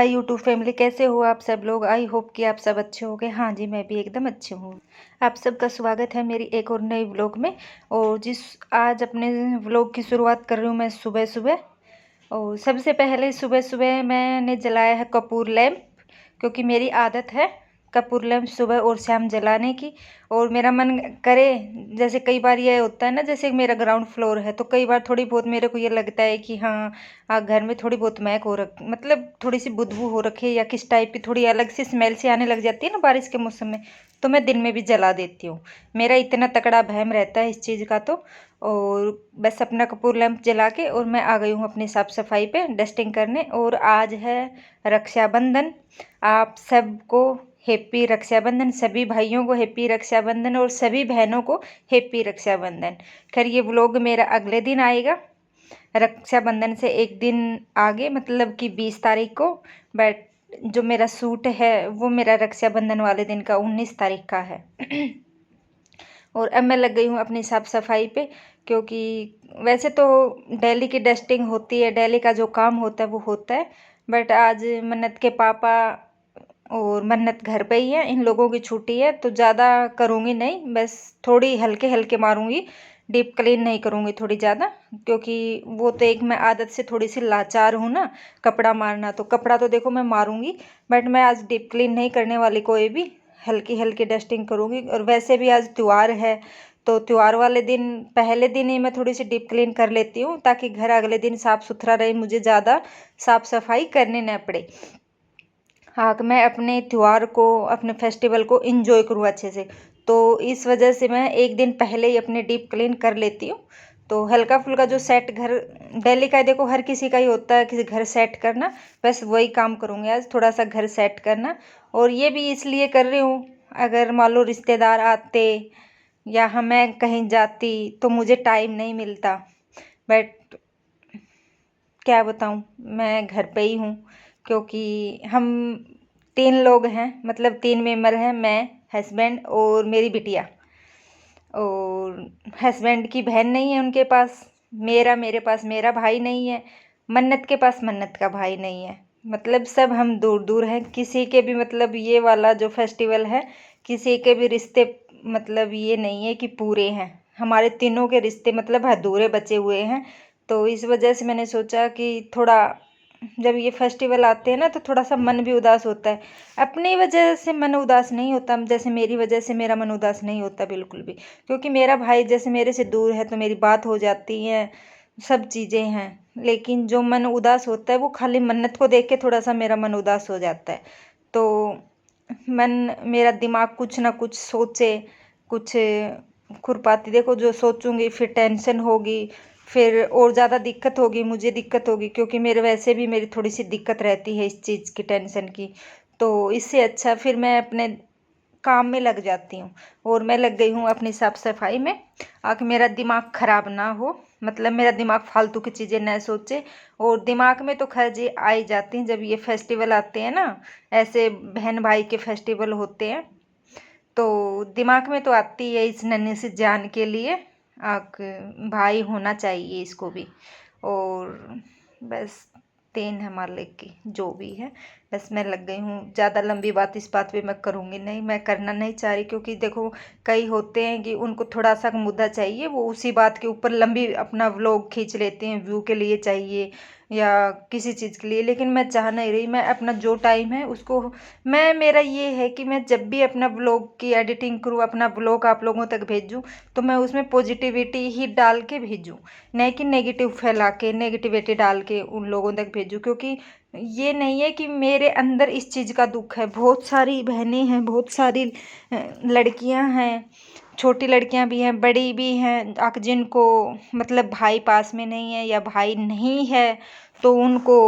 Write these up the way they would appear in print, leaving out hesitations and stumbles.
My YouTube family, कैसे हो आप सब लोग। आई होप कि आप सब अच्छे होंगे। हाँ जी, मैं भी एकदम अच्छे हूँ। आप सबका स्वागत है मेरी एक और नई व्लॉग में। और आज अपने व्लॉग की शुरुआत कर रही हूँ मैं सुबह सुबह। और सबसे पहले सुबह सुबह मैंने जलाया है कपूर लैंप, क्योंकि मेरी आदत है कपूर लैंप सुबह और शाम जलाने की। और मेरा मन करे, जैसे कई बार ये होता है ना, जैसे मेरा ग्राउंड फ्लोर है तो कई बार थोड़ी बहुत मेरे को ये लगता है कि हाँ घर में थोड़ी बहुत महक हो रख मतलब थोड़ी सी बदबू हो रखी है, या किस टाइप की थोड़ी अलग सी स्मेल सी आने लग जाती है ना बारिश के मौसम में, तो मैं दिन में भी जला देती हूँ। मेरा इतना तकड़ा वहम रहता है इस चीज़ का। तो और बस अपना कपूर लैंप जला के और मैं आ गई हूँ अपनी साफ़ सफाई पे डस्टिंग करने। और आज है रक्षाबंधन। आप सबको हैप्पी रक्षाबंधन, सभी भाइयों को हैप्पी रक्षाबंधन और सभी बहनों को हैप्पी रक्षाबंधन। खैर ये व्लॉग मेरा अगले दिन आएगा, रक्षाबंधन से एक दिन आगे, मतलब कि 20 तारीख को। बट जो मेरा सूट है वो मेरा रक्षाबंधन वाले दिन का 19 तारीख का है। और अब मैं लग गई हूँ अपनी साफ़ सफाई पे, क्योंकि वैसे तो डेली की डस्टिंग होती है, डेली का जो काम होता है वो होता है। बट आज मन्नत के पापा और मन्नत घर पे ही है, इन लोगों की छुट्टी है तो ज़्यादा करूँगी नहीं, बस थोड़ी हल्के हल्के मारूँगी, डीप क्लीन नहीं करूँगी थोड़ी ज़्यादा। क्योंकि वो तो एक मैं आदत से थोड़ी सी लाचार हूँ ना, कपड़ा मारना। तो कपड़ा तो देखो मैं मारूँगी, बट मैं आज डीप क्लीन नहीं करने वाली, कोई भी हल्की हल्की डस्टिंग करूँगी। और वैसे भी आज त्यौहार है तो त्यौहार वाले दिन पहले दिन ही मैं थोड़ी सी डीप क्लीन कर लेती हूँ, ताकि घर अगले दिन साफ़ सुथरा रहे, मुझे ज़्यादा साफ़ सफाई करनी न पड़े। हाँ, कि मैं अपने त्यौहार को, अपने फेस्टिवल को इंजॉय करूँ अच्छे से। तो इस वजह से मैं एक दिन पहले ही अपने डीप क्लीन कर लेती हूँ। तो हल्का फुल्का जो सेट घर डेली का देखो हर किसी का ही होता है, किसी घर सेट करना, बस वही काम करूँगी आज, थोड़ा सा घर सेट करना। और ये भी इसलिए कर रही हूँ, अगर मान लो रिश्तेदार आते या मैं कहीं जाती तो मुझे टाइम नहीं मिलता। बट क्या बताऊँ, मैं घर पे ही हूँ, क्योंकि हम 3 लोग हैं, मतलब 3 मेंबर हैं, मैं, हस्बैंड और मेरी बिटिया। और हस्बैंड की बहन नहीं है उनके पास, मेरे पास मेरा भाई नहीं है, मन्नत के पास मन्नत का भाई नहीं है। मतलब सब हम दूर दूर हैं, किसी के भी मतलब ये वाला जो फेस्टिवल है, किसी के भी रिश्ते मतलब ये नहीं है कि पूरे हैं, हमारे तीनों के रिश्ते मतलब अधूरे बचे हुए हैं। तो इस वजह से मैंने सोचा कि थोड़ा जब ये फेस्टिवल आते हैं ना तो थोड़ा सा मन भी उदास होता है। अपनी वजह से मन उदास नहीं होता, जैसे मेरी वजह से मेरा मन उदास नहीं होता बिल्कुल भी, क्योंकि मेरा भाई जैसे मेरे से दूर है तो मेरी बात हो जाती है, सब चीज़ें हैं। लेकिन जो मन उदास होता है वो खाली मन्नत को देख के थोड़ा सा मेरा मन उदास हो जाता है। तो मन, मेरा दिमाग कुछ ना कुछ सोचे, कुछ खुरपाती, देखो जो सोचूंगी फिर टेंशन होगी, फिर और ज़्यादा दिक्कत होगी, मुझे दिक्कत होगी, क्योंकि मेरे वैसे भी मेरी थोड़ी सी दिक्कत रहती है इस चीज़ की, टेंशन की। तो इससे अच्छा फिर मैं अपने काम में लग जाती हूँ। और मैं लग गई हूँ अपनी साफ़ सफाई में, आकि मेरा दिमाग ख़राब ना हो, मतलब मेरा दिमाग फालतू की चीज़ें न सोचे। और दिमाग में तो खैर जी आ ही जाती हैं जब ये फेस्टिवल आते हैं ना, ऐसे बहन भाई के फेस्टिवल होते हैं, तो दिमाग में तो आती है इस नन्ही सी जान के लिए, आक भाई होना चाहिए इसको भी। और बस देन है मालिक की जो भी है। बस मैं लग गई हूँ, ज़्यादा लंबी बात इस बात पे मैं करूँगी नहीं, मैं करना नहीं चाह रही, क्योंकि देखो कई होते हैं कि उनको थोड़ा सा मुद्दा चाहिए, वो उसी बात के ऊपर लंबी अपना व्लॉग खींच लेते हैं, व्यू के लिए चाहिए या किसी चीज़ के लिए। लेकिन मैं चाह नहीं रही, मैं अपना जो टाइम है उसको, मैं, मेरा ये है कि मैं जब भी अपना ब्लॉग की एडिटिंग करूँ, अपना ब्लॉग आप लोगों तक भेजूँ, तो मैं उसमें पॉजिटिविटी ही डाल के भेजूँ, नहीं कि नेगेटिव फैला के, नेगेटिविटी डाल के उन लोगों तक भेजूँ। क्योंकि ये नहीं है कि मेरे अंदर इस चीज़ का दुख है, बहुत सारी बहनें हैं, बहुत सारी लड़कियां हैं, छोटी लड़कियां भी हैं, बड़ी भी हैं, जिनको मतलब भाई पास में नहीं है या भाई नहीं है, तो उनको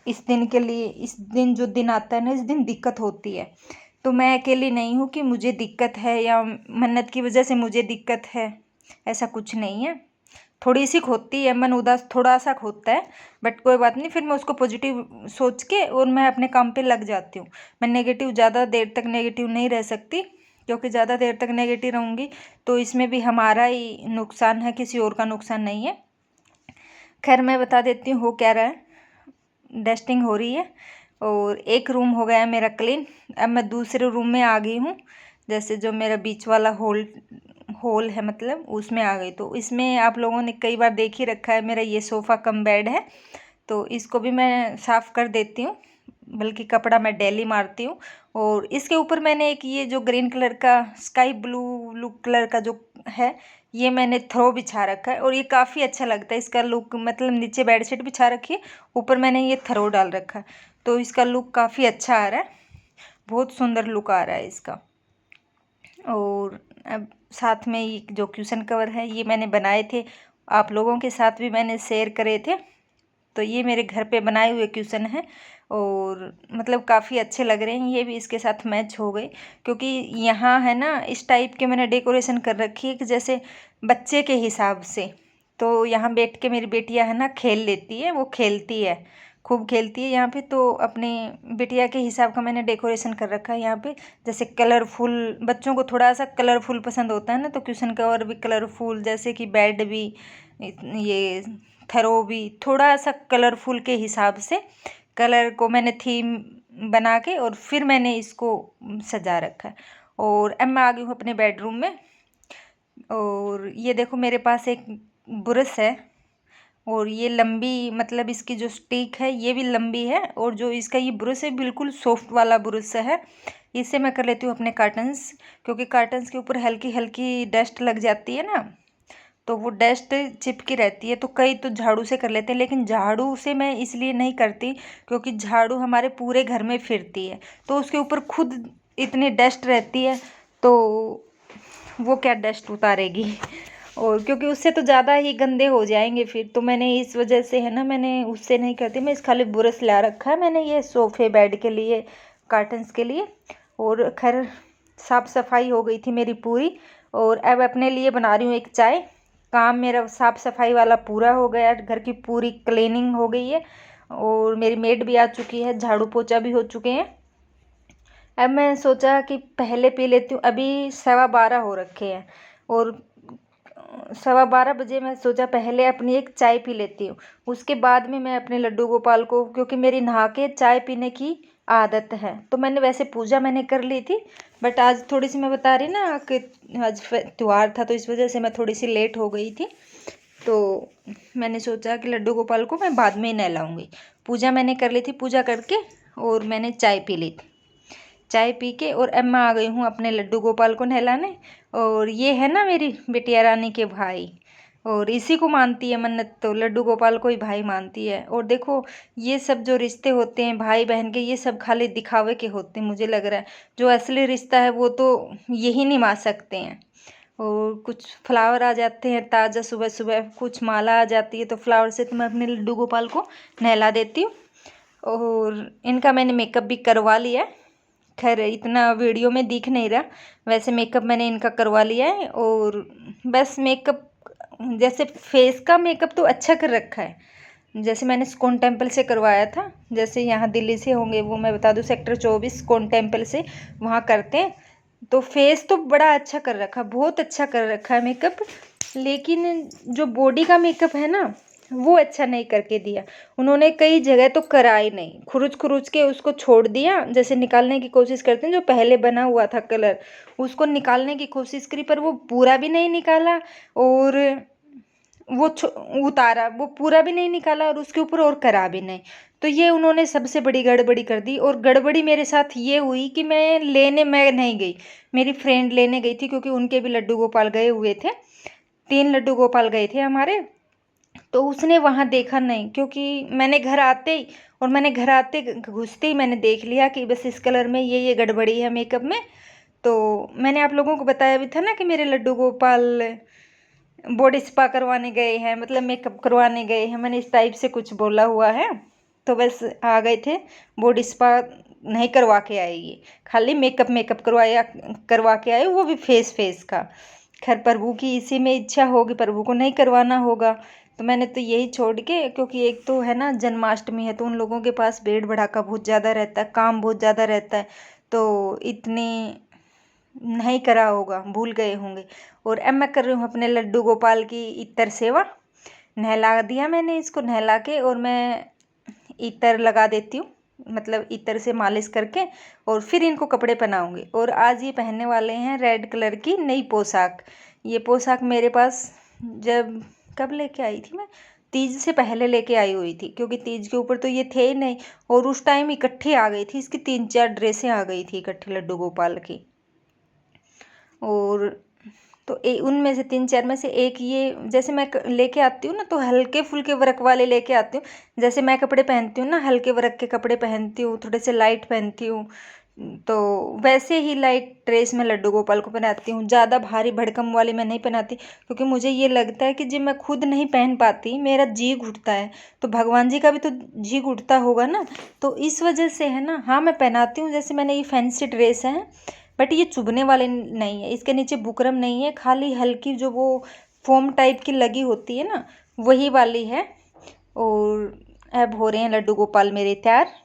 इस दिन के लिए, इस दिन जो दिन आता है ना, इस दिन दिक्कत होती है। तो मैं अकेली नहीं हूँ कि मुझे दिक्कत है या मन्नत की वजह से मुझे दिक्कत है, ऐसा कुछ नहीं है। थोड़ी सी खोती है, मन उदास थोड़ा सा खोता है, बट कोई बात नहीं, फिर मैं उसको पॉजिटिव सोच के और मैं अपने काम पे लग जाती हूँ। मैं नेगेटिव, ज़्यादा देर तक नेगेटिव नहीं रह सकती, क्योंकि ज़्यादा देर तक नेगेटिव रहूँगी तो इसमें भी हमारा ही नुकसान है, किसी और का नुकसान नहीं है। खैर मैं बता देती हूँ हो क्या रहा है। डस्टिंग हो रही है, और एक रूम हो गया मेरा क्लीन। अब मैं दूसरे रूम में आ गई हूँ, जैसे जो मेरा बीच वाला होल है मतलब उसमें आ गई। तो इसमें आप लोगों ने कई बार देख ही रखा है, मेरा ये सोफ़ा कम बेड है, तो इसको भी मैं साफ़ कर देती हूँ, बल्कि कपड़ा मैं डेली मारती हूँ। और इसके ऊपर मैंने एक ये जो ग्रीन कलर का स्काई ब्लू कलर का जो है, ये मैंने थ्रो बिछा रखा है और ये काफ़ी अच्छा लगता है इसका लुक। मतलब नीचे बेडशीट बिछा रखी है, ऊपर मैंने ये थ्रो डाल रखा है, तो इसका लुक काफ़ी अच्छा आ रहा है, बहुत सुंदर लुक आ रहा है इसका। और अब साथ में ये जो क्यूशन कवर है ये मैंने बनाए थे, आप लोगों के साथ भी मैंने शेयर करे थे। तो ये मेरे घर पे बनाए हुए क्यूशन हैं और मतलब काफ़ी अच्छे लग रहे हैं, ये भी इसके साथ मैच हो गए। क्योंकि यहाँ है ना इस टाइप के मैंने डेकोरेशन कर रखी है कि जैसे बच्चे के हिसाब से। तो यहाँ बैठ के मेरी बेटियाँ है ना खेल लेती है, वो खेलती है, खूब खेलती है यहाँ पे। तो अपने बिटिया के हिसाब का मैंने डेकोरेशन कर रखा है यहाँ पे। जैसे कलरफुल, बच्चों को थोड़ा सा कलरफुल पसंद होता है ना, तो क्यूशन कवर भी कलरफुल, जैसे कि बेड भी, ये थरो भी थोड़ा सा कलरफुल के हिसाब से कलर को मैंने थीम बना के और फिर मैंने इसको सजा रखा है। और अब मैं आ गई हूँ अपने बेडरूम में। और ये देखो मेरे पास एक ब्रश है और ये लंबी, मतलब इसकी जो स्टिक है ये भी लंबी है, और जो इसका ये ब्रश है बिल्कुल सॉफ्ट वाला ब्रश है। इससे मैं कर लेती हूँ अपने कार्टन्स, क्योंकि कार्टन्स के ऊपर हल्की हल्की डस्ट लग जाती है ना, तो वो डस्ट चिपकी रहती है। तो कई तो झाड़ू से कर लेते हैं, लेकिन झाड़ू से मैं इसलिए नहीं करती क्योंकि झाड़ू हमारे पूरे घर में फिरती है, तो उसके ऊपर खुद इतनी डस्ट रहती है, तो वो क्या डस्ट उतारेगी, और क्योंकि उससे तो ज़्यादा ही गंदे हो जाएंगे फिर। तो मैंने इस वजह से है ना, मैंने उससे नहीं करती, मैं इस खाली ब्रश ला रखा है मैंने ये सोफ़े बेड के लिए, कार्टन्स के लिए। और खैर साफ़ सफाई हो गई थी मेरी पूरी, और अब अपने लिए बना रही हूँ एक चाय। काम मेरा साफ़ सफाई वाला पूरा हो गया, घर की पूरी क्लीनिंग हो गई है, और मेरी मेड भी आ चुकी है, झाड़ू पोछा भी हो चुके हैं। अब मैं सोचा कि पहले पी लेती हूँ, अभी 12:15 हो रखे हैं, और 12:15 बजे मैं सोचा पहले अपनी एक चाय पी लेती हूँ, उसके बाद में मैं अपने लड्डू गोपाल को, क्योंकि मेरी नहा के चाय पीने की आदत है। तो मैंने वैसे पूजा मैंने कर ली थी, बट आज थोड़ी सी मैं बता रही ना कि आज त्यौहार था, तो इस वजह से मैं थोड़ी सी लेट हो गई थी। तो मैंने सोचा कि लड्डू गोपाल को मैं बाद में ही नहलाऊँगी। पूजा मैंने कर ली थी, पूजा करके और मैंने चाय पी ली थी। चाय पी के और अब मैं आ गई हूँ अपने लड्डू गोपाल को नहलाने। और ये है ना मेरी बिटिया रानी के भाई, और इसी को मानती है मन्नत, तो लड्डू गोपाल को ही भाई मानती है। और देखो ये सब जो रिश्ते होते हैं भाई बहन के, ये सब खाली दिखावे के होते हैं, मुझे लग रहा है जो असली रिश्ता है वो तो यही निभा सकते हैं। और कुछ फ्लावर आ जाते हैं ताज़ा, सुबह सुबह कुछ माला आ जाती है, तो फ्लावर से तो मैं अपने लड्डू गोपाल को नहला देती हूँ। और इनका मैंने मेकअप भी करवा लिया है, खैर इतना वीडियो में दिख नहीं रहा, वैसे मेकअप मैंने इनका करवा लिया है। और बस मेकअप, जैसे फेस का मेकअप तो अच्छा कर रखा है, जैसे मैंने स्कोन टेम्पल से करवाया था, जैसे यहाँ दिल्ली से होंगे वो मैं बता दूँ, सेक्टर 24 स्कोन टेम्पल से वहाँ करते हैं। तो फेस तो बड़ा अच्छा कर रखा, बहुत अच्छा कर रखा है मेकअप, लेकिन जो बॉडी का मेकअप है ना वो अच्छा नहीं करके दिया उन्होंने, कई जगह तो करा ही नहीं, खुरुच खुरुच के उसको छोड़ दिया, जैसे निकालने की कोशिश करते हैं, जो पहले बना हुआ था कलर उसको निकालने की कोशिश करी, पर वो पूरा भी नहीं निकाला, और वो उतारा, वो पूरा भी नहीं निकाला, और उसके ऊपर और करा भी नहीं। तो ये उन्होंने सबसे बड़ी गड़बड़ी कर दी। और गड़बड़ी मेरे साथ ये हुई कि मैं नहीं गई, मेरी फ्रेंड लेने गई थी, क्योंकि उनके भी लड्डू गोपाल गए हुए थे, 3 लड्डू गोपाल गए थे हमारे। तो उसने वहाँ देखा नहीं, क्योंकि मैंने घर आते ही, और मैंने घर आते घुसते ही मैंने देख लिया कि बस इस कलर में ये गड़बड़ी है मेकअप में। तो मैंने आप लोगों को बताया भी था ना कि मेरे लड्डू गोपाल बॉडी स्पा करवाने गए हैं, मतलब मेकअप करवाने गए हैं, मैंने इस टाइप से कुछ बोला हुआ है। तो बस आ गए थे, बॉडी स्पा नहीं करवा के आए, ये खाली मेकअप करवा के आए, वो भी फेस का। खैर प्रभु की इसी में इच्छा होगी, प्रभु को नहीं करवाना होगा, तो मैंने तो यही छोड़ के, क्योंकि एक तो है ना जन्माष्टमी है, तो उन लोगों के पास भीड़ भड़ाका बहुत ज़्यादा रहता है, काम बहुत ज़्यादा रहता है, तो इतनी नहीं करा होगा, भूल गए होंगे। और अब मैं कर रही हूँ अपने लड्डू गोपाल की इत्र सेवा। नहला दिया मैंने इसको, नहला के और मैं इत्र लगा देती हूँ मतलब इत्र से मालिश करके और फिर इनको कपड़े पहनाऊंगी। और आज ये पहनने वाले हैं रेड कलर की नई पोशाक। ये पोशाक मेरे पास जब कब लेके आई थी मैं, तीज से पहले लेके आई हुई थी, क्योंकि तीज के ऊपर तो ये थे ही नहीं और उस टाइम इकट्ठी आ गई थी, इसकी 3-4 ड्रेसें आ गई थी इकट्ठी लड्डू गोपाल की। और तो उनमें से 3-4 में से एक ये, जैसे मैं लेके आती हूँ ना तो हल्के फुल्के वर्क वाले लेके आती हूँ। जैसे मैं कपड़े पहनती हूँ ना, हल्के वर्क के कपड़े पहनती हूँ, थोड़े से लाइट पहनती हूँ, तो वैसे ही लाइट ड्रेस मैं लड्डू गोपाल को पहनाती हूँ। ज़्यादा भारी भड़कम वाली मैं नहीं पहनाती, क्योंकि मुझे ये लगता है कि जब मैं खुद नहीं पहन पाती मेरा जी घुटता है, तो भगवान जी का भी तो जी घुटता होगा ना, तो इस वजह से है ना। हाँ मैं पहनाती हूँ, जैसे मैंने ये फैंसी ड्रेस है, बट ये चुभने वाले नहीं है, इसके नीचे बुकरम नहीं है, खाली हल्की जो वो फोम टाइप की लगी होती है ना, वही वाली है। और अब हो रहे हैं लड्डू गोपाल मेरे तैयार।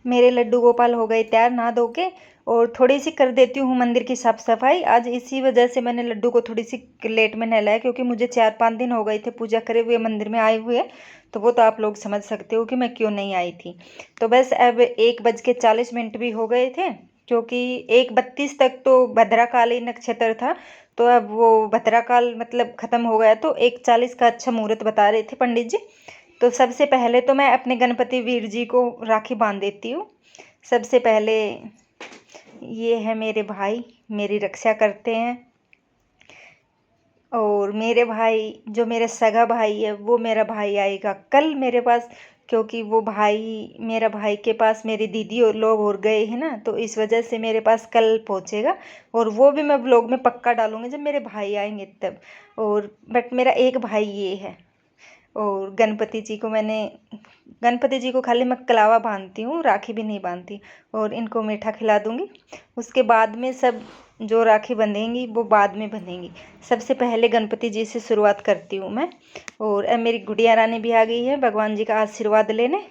मेरे लड्डू गोपाल हो गए तैयार नहा धो के। और थोड़ी सी कर देती हूँ मंदिर की साफ सफाई। आज इसी वजह से मैंने लड्डू को थोड़ी सी लेट में नहलाया, क्योंकि मुझे 4-5 दिन हो गए थे पूजा करे हुए मंदिर में आए हुए, तो वो तो आप लोग समझ सकते हो कि मैं क्यों नहीं आई थी। तो बस अब 1:40 भी हो गए थे, क्योंकि 1:32 तक तो भद्राकाली नक्षत्र था, तो अब वो भद्राकाल मतलब ख़त्म हो गया, तो 1:40 का अच्छा मुहूर्त बता रहे थे पंडित जी। तो सबसे पहले तो मैं अपने गणपति वीर जी को राखी बांध देती हूँ। सबसे पहले ये है मेरे भाई, मेरी रक्षा करते हैं। और मेरे भाई, जो मेरा सगा भाई है, वो मेरा भाई आएगा कल मेरे पास, क्योंकि वो भाई, मेरा भाई के पास मेरी दीदी और लोग और गए हैं ना, तो इस वजह से मेरे पास कल पहुंचेगा। और वो भी मैं व्लॉग में पक्का डालूंगी जब मेरे भाई आएंगे तब। और बट मेरा एक भाई ये है। और गणपति जी को खाली मैं कलावा बांधती हूँ, राखी भी नहीं बांधती। और इनको मीठा खिला दूँगी। उसके बाद में सब जो राखी बंधेंगी वो बाद में बंधेंगी। सबसे पहले गणपति जी से शुरुआत करती हूँ मैं। और अब मेरी गुड़िया रानी भी आ गई है भगवान जी का आशीर्वाद लेने,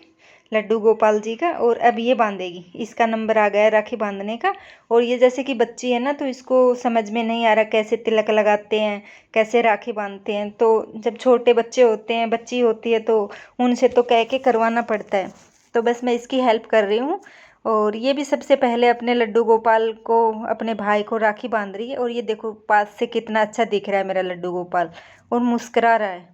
लड्डू गोपाल जी का। और अब ये बांधेगी, इसका नंबर आ गया राखी बांधने का। और ये जैसे कि बच्ची है ना, तो इसको समझ में नहीं आ रहा कैसे तिलक लगाते हैं, कैसे राखी बांधते हैं। तो जब छोटे बच्चे होते हैं, बच्ची होती है, तो उनसे तो कह के करवाना पड़ता है। तो बस मैं इसकी हेल्प कर रही हूँ। और ये भी सबसे पहले अपने लड्डू गोपाल को, अपने भाई को राखी बांध रही है। और ये देखो पास से कितना अच्छा दिख रहा है मेरा लड्डू गोपाल, और मुस्कुरा रहा है,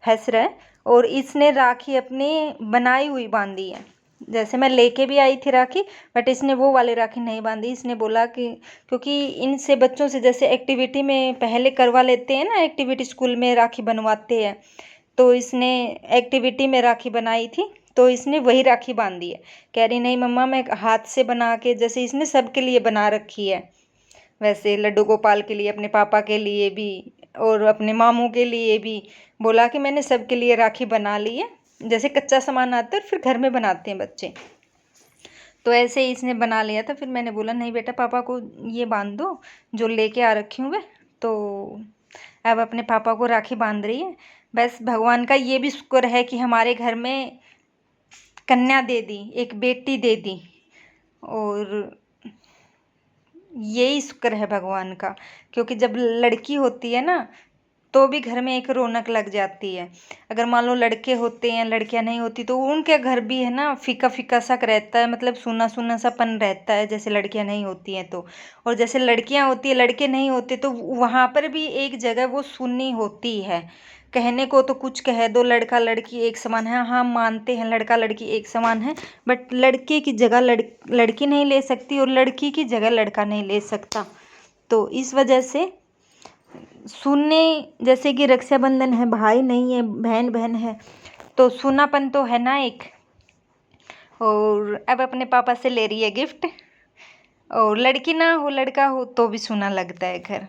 हंस रहा है। और इसने राखी अपनी बनाई हुई बांधी है। जैसे मैं लेके भी आई थी राखी, बट इसने वो वाली राखी नहीं बांधी। इसने बोला कि क्योंकि इनसे बच्चों से जैसे एक्टिविटी में पहले करवा लेते हैं ना, एक्टिविटी स्कूल में राखी बनवाते हैं, तो इसने एक्टिविटी में राखी बनाई थी, तो इसने वही राखी बांधी है। कह रही नहीं मम्मा मैं हाथ से बना के, जैसे इसने सबके लिए बना रखी है, वैसे लड्डू गोपाल के लिए, अपने पापा के लिए भी और अपने मामू के लिए भी। बोला कि मैंने सबके लिए राखी बना ली है। जैसे कच्चा सामान आता है फिर घर में बनाते हैं बच्चे, तो ऐसे ही इसने बना लिया था। फिर मैंने बोला नहीं बेटा पापा को ये बांध दो जो लेके आ रखी हूँ मैं। तो अब अपने पापा को राखी बांध रही है। बस भगवान का ये भी शुक्र है कि हमारे घर में कन्या दे दी, एक बेटी दे दी। और यही शुक्र है भगवान का, क्योंकि जब लड़की होती है ना, तो भी घर में एक रौनक लग जाती है। अगर मान लो लड़के होते हैं, लड़कियां नहीं होती, तो उनके घर भी है ना फीका फीका सा रहता है, मतलब सूना सूना सा पन रहता है, जैसे लड़कियां नहीं होती हैं तो। और जैसे लड़कियां होती है, लड़के नहीं होते, तो वहाँ पर भी एक जगह वो सुन्नी होती है। कहने को तो कुछ कह दो लड़का लड़की एक समान है, हाँ मानते हैं लड़का लड़की एक समान है, बट लड़के की जगह लड़की नहीं ले सकती, और लड़की की जगह लड़का नहीं ले सकता। तो इस वजह से सुनने, जैसे कि रक्षाबंधन है, भाई नहीं है, बहन बहन है, तो सुनापन तो है ना एक। और अब अपने पापा से ले रही है गिफ्ट। और लड़की ना हो लड़का हो तो भी सुना लगता है घर।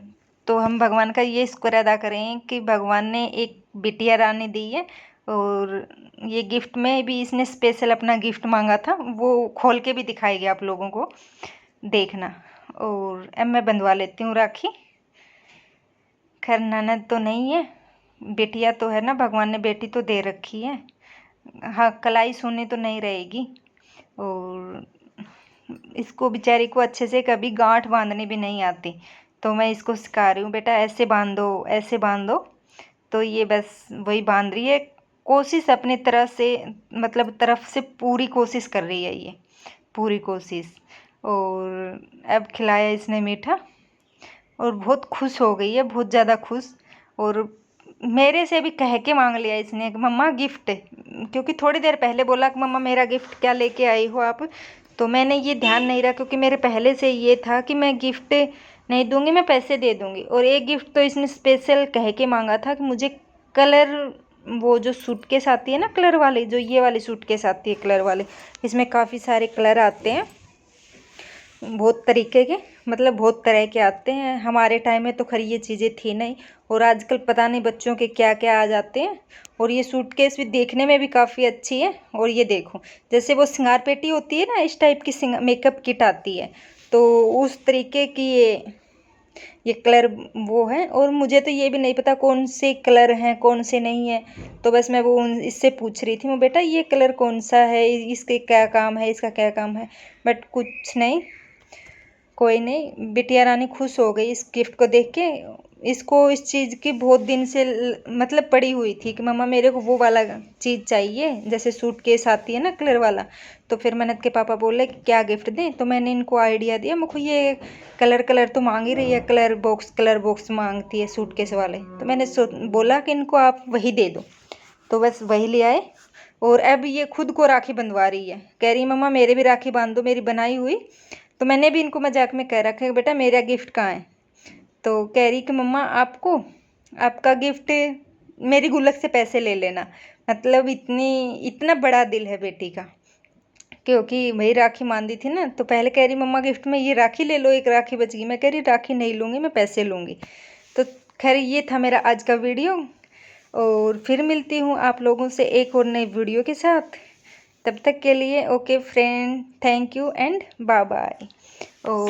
तो हम भगवान का ये शुक्र अदा करें कि भगवान ने एक बिटिया रानी दी है। और ये गिफ्ट में भी इसने स्पेशल अपना गिफ्ट मांगा था, वो खोल के भी दिखाएगी आप लोगों को, देखना। और अब मैं बंधवा लेती हूँ राखी। खैर ननद तो नहीं है, बेटिया तो है ना, भगवान ने बेटी तो दे रखी है। हाँ कलाई सुनी तो नहीं रहेगी। और इसको बेचारी को अच्छे से कभी गांठ बांधनी भी नहीं आती, तो मैं इसको सिखा रही हूँ बेटा ऐसे बांधो ऐसे बांधो। तो ये बस वही बांध रही है, कोशिश अपनी तरह से, मतलब तरफ से पूरी कोशिश कर रही है ये, पूरी कोशिश। और अब खिलाया इसने मीठा, और बहुत खुश हो गई है, बहुत ज़्यादा खुश। और मेरे से भी कह के मांग लिया इसने कि मम्मा गिफ्ट, क्योंकि थोड़ी देर पहले बोला कि मम्मा मेरा गिफ्ट क्या लेके आई हो आप। तो मैंने ये ध्यान नहीं रहा, क्योंकि मेरे पहले से ये था कि मैं गिफ्ट नहीं दूंगी, मैं पैसे दे दूंगी। और एक गिफ्ट तो इसने स्पेशल कह के मांगा था कि मुझे कलर, वो जो सूटकेस आती है ना कलर वाली, जो ये वाली सूटकेस आती है कलर वाली, इसमें काफ़ी सारे कलर आते हैं, बहुत तरीके के, मतलब बहुत तरह के आते हैं। हमारे टाइम में तो खैर ये चीज़ें थी नहीं, और आजकल पता नहीं बच्चों के क्या क्या आ जाते हैं। और ये सूटकेस भी देखने में भी काफ़ी अच्छी है। और ये देखो जैसे वो श्रृंगार पेटी होती है ना, इस टाइप की मेकअप किट आती है, तो उस तरीके की ये कलर वो है। और मुझे तो ये भी नहीं पता कौन से कलर हैं कौन से नहीं है, तो बस मैं वो इससे पूछ रही थी, मैं बेटा ये कलर कौन सा है, इसके क्या काम है, इसका क्या काम है। बट कुछ नहीं, कोई नहीं, बिटिया रानी खुश हो गई इस गिफ्ट को देख के। इसको इस चीज़ की बहुत दिन से मतलब पड़ी हुई थी कि मम्मा मेरे को वो वाला चीज़ चाहिए, जैसे सूटकेस आती है ना कलर वाला। तो फिर मैंने के पापा बोले कि क्या गिफ्ट दें, तो मैंने इनको आइडिया दिया, मुझको ये कलर तो मांग ही रही है, कलर बॉक्स मांगती है सूटकेस वाले, तो मैंने बोला कि इनको आप वही दे दो। तो बस वही ले आए। और अब ये खुद को राखी बंधवा रही है, कह रही मम्मा मेरे भी राखी बांध दो, मेरी बनाई हुई। तो मैंने भी इनको मजाक में कह रखा है बेटा मेरा गिफ्ट कहाँ है। तो कह रही कि मम्मा आपको, आपका गिफ्ट मेरी गुल्लक से पैसे ले लेना। मतलब इतना बड़ा दिल है बेटी का, क्योंकि वही राखी बांधी थी ना, तो पहले कह रही मम्मा गिफ्ट में ये राखी ले लो, एक राखी बच गई। मैं कह रही राखी नहीं लूँगी, मैं पैसे लूँगी। तो खैर ये था मेरा आज का वीडियो, और फिर मिलती हूँ आप लोगों से एक और नई वीडियो के साथ। तब तक के लिए okay friend, thank you and bye bye. और